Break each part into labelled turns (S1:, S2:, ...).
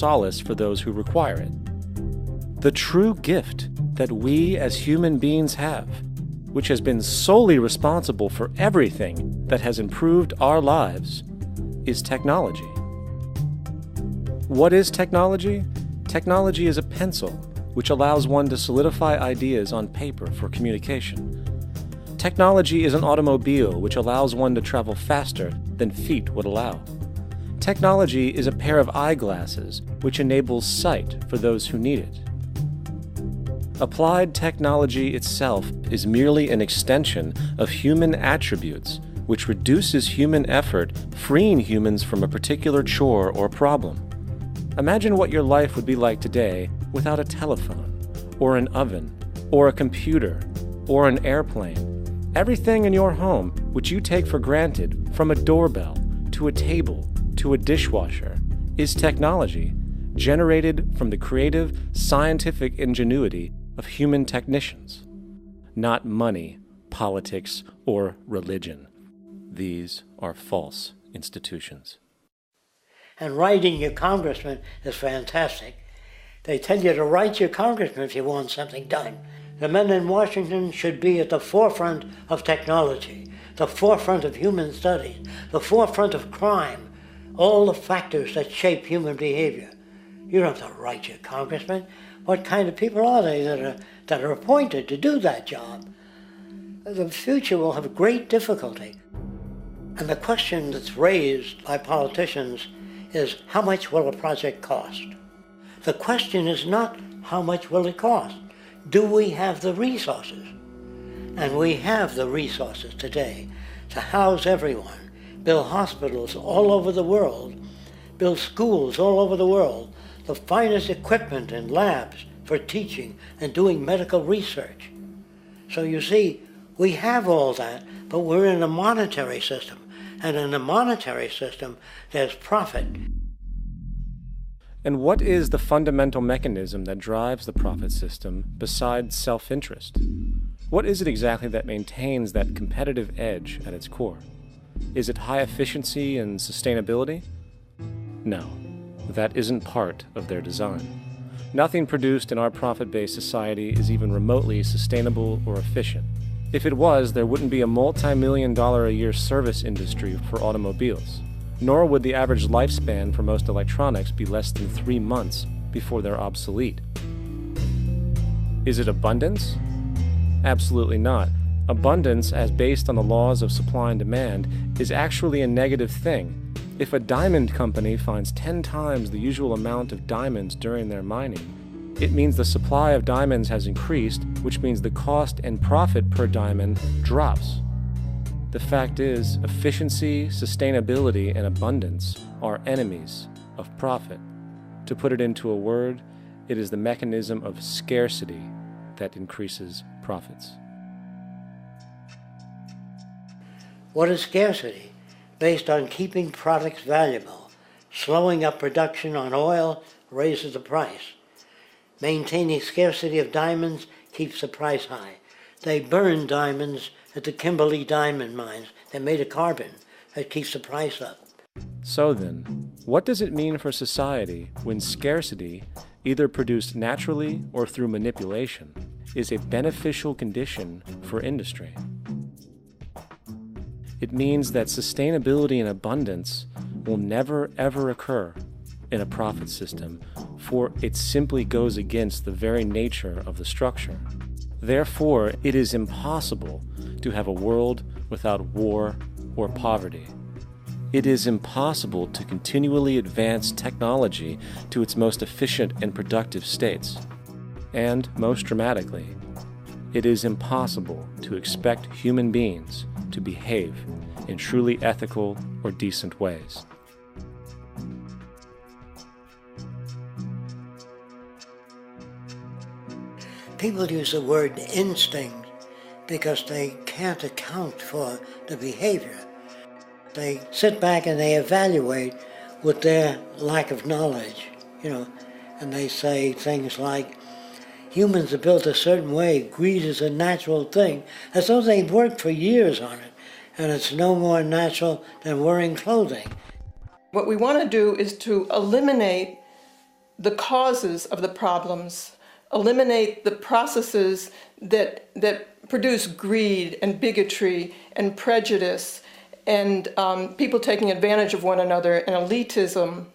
S1: solace for those who require it. The true gift that we as human beings have, which has been solely responsible for everything that has improved our lives, is technology. What is technology? Technology is a pencil which allows one to solidify ideas on paper for communication. Technology is an automobile which allows one to travel faster than feet would allow. Technology is a pair of eyeglasses which enables sight for those who need it. Applied technology itself is merely an extension of human attributes which reduces human effort, freeing humans from a particular chore or problem. Imagine what your life would be like today without a telephone, or an oven, or a computer, or an airplane. Everything in your home, which you take for granted, from a doorbell, to a table, to a dishwasher, is technology generated from the creative, scientific ingenuity of human technicians, not money, politics, or religion. These are false institutions.
S2: And writing your congressman is fantastic. They tell you to write your congressman if you want something done. The men in Washington should be at the forefront of technology, the forefront of human studies, the forefront of crime, all the factors that shape human behavior. You don't have to write your congressman. What kind of people are they that are appointed to do that job? The future will have great difficulty. And the question that's raised by politicians is, how much will a project cost? The question is not how much will it cost. Do we have the resources? And we have the resources today to house everyone, build hospitals all over the world, build schools all over the world, the finest equipment and labs for teaching and doing medical research. So you see, we have all that, but we're in a monetary system. And in a monetary system, there's profit.
S1: And what is the fundamental mechanism that drives the profit system besides self-interest? What is it exactly that maintains that competitive edge at its core? Is it high efficiency and sustainability? No, that isn't part of their design. Nothing produced in our profit-based society is even remotely sustainable or efficient. If it was, there wouldn't be a multi-million-dollar-a-year service industry for automobiles, nor would the average lifespan for most electronics be less than 3 months before they're obsolete. Is it abundance? Absolutely not. Abundance, as based on the laws of supply and demand, is actually a negative thing. If a diamond company finds 10 times the usual amount of diamonds during their mining, it means the supply of diamonds has increased, which means the cost and profit per diamond drops. The fact is, efficiency, sustainability, and abundance are enemies of profit. To put it into a word, it is the mechanism of scarcity that increases profits.
S2: What is scarcity? Based on keeping products valuable. Slowing up production on oil raises the price. Maintaining scarcity of diamonds keeps the price high. They burn diamonds at the Kimberley diamond mines. They made a carbon that keeps the price up.
S1: So then, what does it mean for society when scarcity, either produced naturally or through manipulation, is a beneficial condition for industry? It means that sustainability and abundance will never ever occur in a profit system, for it simply goes against the very nature of the structure. Therefore, it is impossible to have a world without war or poverty. It is impossible to continually advance technology to its most efficient and productive states. And, most dramatically, it is impossible to expect human beings to behave in truly ethical or decent ways.
S2: People use the word instinct because they can't account for the behavior. They sit back and they evaluate with their lack of knowledge, and they say things like, humans are built a certain way, greed is a natural thing, as though they've worked for years on it, and it's no more natural than wearing clothing.
S3: What we want to do is to eliminate the causes of the problems, eliminate the processes that produce greed and bigotry and prejudice and people taking advantage of one another and elitism,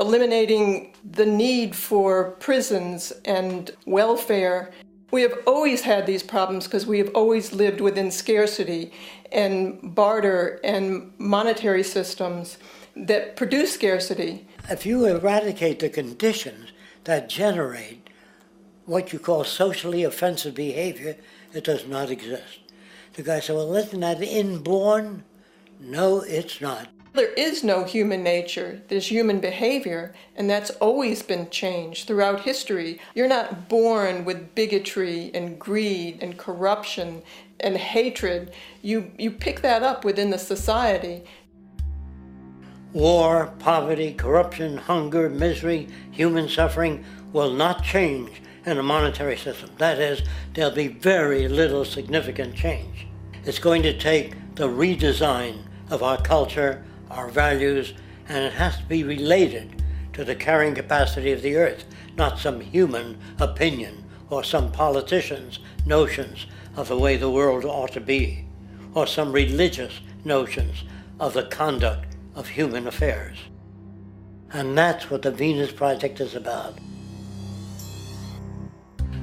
S3: eliminating the need for prisons and welfare. We have always had these problems because we have always lived within scarcity and barter and monetary systems that produce scarcity.
S2: If you eradicate the conditions that generate what you call socially offensive behavior, it does not exist. The guy said, well, isn't that inborn? No, it's not.
S3: There is no human nature, there's human behavior, and that's always been changed throughout history. You're not born with bigotry and greed and corruption and hatred. You pick that up within the society.
S2: War, poverty, corruption, hunger, misery, human suffering will not change in a monetary system. That is, there'll be very little significant change. It's going to take the redesign of our culture, our values, and it has to be related to the carrying capacity of the earth, not some human opinion or some politician's notions of the way the world ought to be, or some religious notions of the conduct of human affairs. And that's what the Venus Project is about.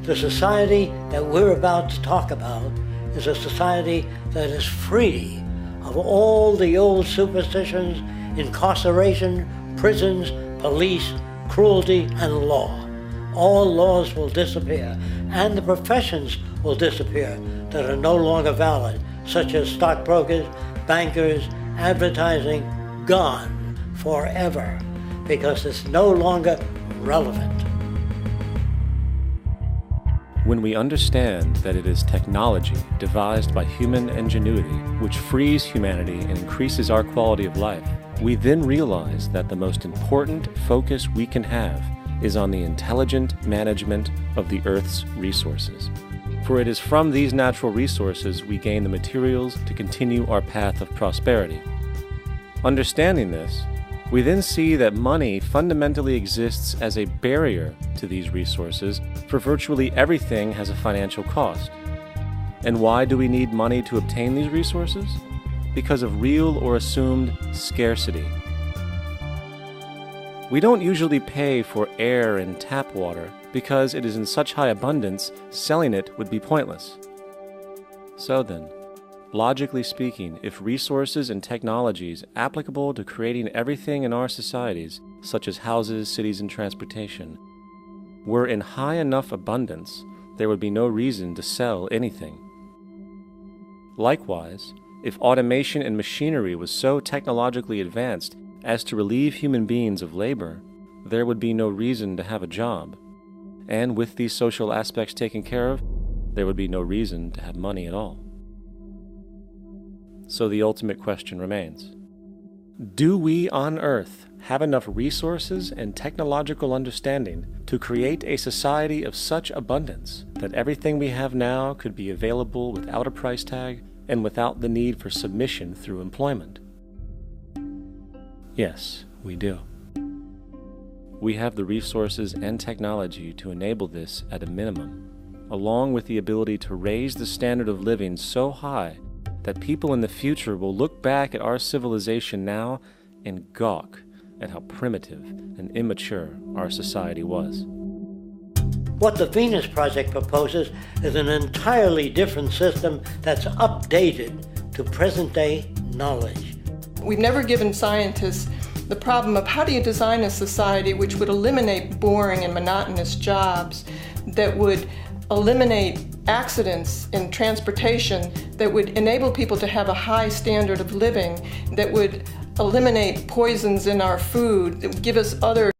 S2: The society that we're about to talk about is a society that is free of all the old superstitions, incarceration, prisons, police, cruelty, and law. All laws will disappear, and the professions will disappear that are no longer valid, such as stockbrokers, bankers, advertising, gone forever, because it's no longer relevant.
S1: When we understand that it is technology devised by human ingenuity which frees humanity and increases our quality of life, we then realize that the most important focus we can have is on the intelligent management of the Earth's resources. For it is from these natural resources we gain the materials to continue our path of prosperity. Understanding this, we then see that money fundamentally exists as a barrier to these resources, for virtually everything has a financial cost. And why do we need money to obtain these resources? Because of real or assumed scarcity. We don't usually pay for air and tap water because it is in such high abundance, selling it would be pointless. So then, logically speaking, if resources and technologies applicable to creating everything in our societies, such as houses, cities, and transportation, were in high enough abundance, there would be no reason to sell anything. Likewise, if automation and machinery was so technologically advanced as to relieve human beings of labor, there would be no reason to have a job. And with these social aspects taken care of, there would be no reason to have money at all. So the ultimate question remains: do we on Earth have enough resources and technological understanding to create a society of such abundance that everything we have now could be available without a price tag and without the need for submission through employment? Yes, we do. We have the resources and technology to enable this at a minimum, along with the ability to raise the standard of living so high that people in the future will look back at our civilization now and gawk at how primitive and immature our society was.
S2: What the Venus Project proposes is an entirely different system that's updated to present-day knowledge.
S3: We've never given scientists the problem of how do you design a society which would eliminate boring and monotonous jobs, that would eliminate accidents in transportation, that would enable people to have a high standard of living, that would eliminate poisons in our food, that would give us other